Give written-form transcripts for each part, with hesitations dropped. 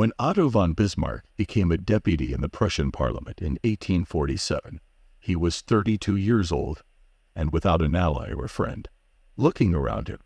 When Otto von Bismarck became a deputy in the Prussian parliament in 1847, he was 32 years old and without an ally or friend. Looking around him,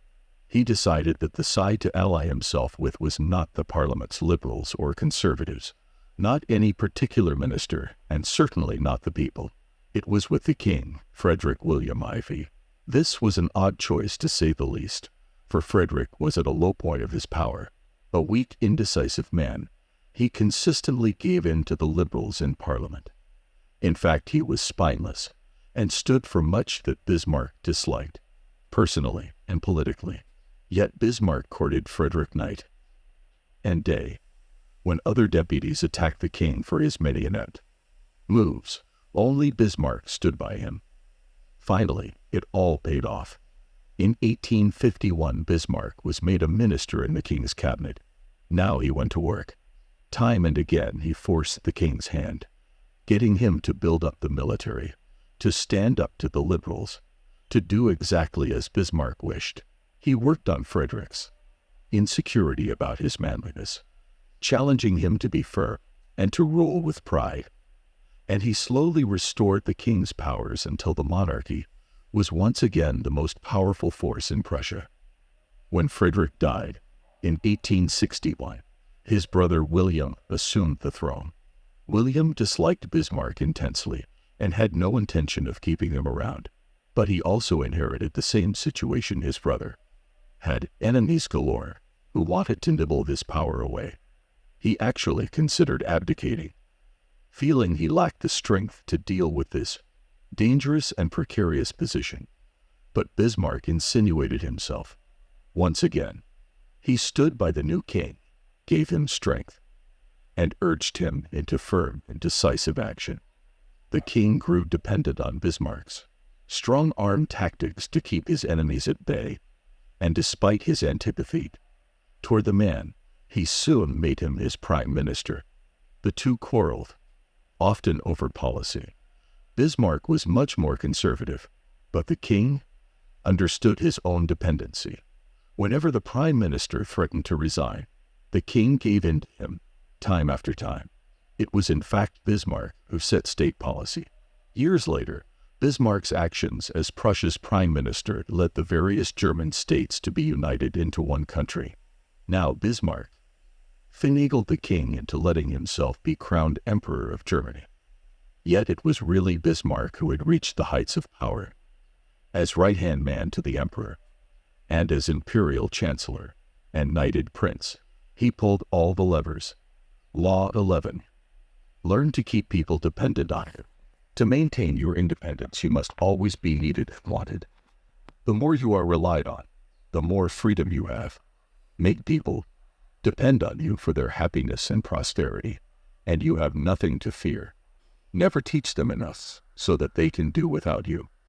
he decided that the side to ally himself with was not the parliament's liberals or conservatives, not any particular minister, and certainly not the people. It was with the king, Frederick William IV. This was an odd choice to say the least, for Frederick was at a low point of his power. A weak, indecisive man, he consistently gave in to the liberals in Parliament. In fact, he was spineless and stood for much that Bismarck disliked, personally and politically. Yet Bismarck courted Frederick night and day, when other deputies attacked the king for his many inept moves. Only Bismarck stood by him. Finally, it all paid off. In 1851, Bismarck was made a minister in the king's cabinet. Now he went to work. Time and again he forced the king's hand, getting him to build up the military, to stand up to the liberals, to do exactly as Bismarck wished. He worked on Frederick's insecurity about his manliness, challenging him to be firm and to rule with pride. And he slowly restored the king's powers until the monarchy was once again the most powerful force in Prussia. When Frederick died in 1861, his brother William assumed the throne. William disliked Bismarck intensely and had no intention of keeping him around, but he also inherited the same situation his brother had: enemies galore who wanted to nibble this power away. He actually considered abdicating, feeling he lacked the strength to deal with this dangerous and precarious position. But Bismarck insinuated himself. Once again, he stood by the new king, gave him strength, and urged him into firm and decisive action. The king grew dependent on Bismarck's strong-arm tactics to keep his enemies at bay, and despite his antipathy toward the man, he soon made him his prime minister. The two quarreled, often over policy. Bismarck was much more conservative, but the king understood his own dependency. Whenever the prime minister threatened to resign, the king gave in to him, time after time. It was in fact Bismarck who set state policy. Years later, Bismarck's actions as Prussia's prime minister led the various German states to be united into one country. Now Bismarck finagled the king into letting himself be crowned emperor of Germany. Yet it was really Bismarck who had reached the heights of power. As right-hand man to the emperor, and as imperial chancellor and knighted prince, he pulled all the levers. Law 11. Learn to keep people dependent on you. To maintain your independence, you must always be needed and wanted. The more you are relied on, the more freedom you have. Make people depend on you for their happiness and prosperity, and you have nothing to fear. Never teach them enough so that they can do without you.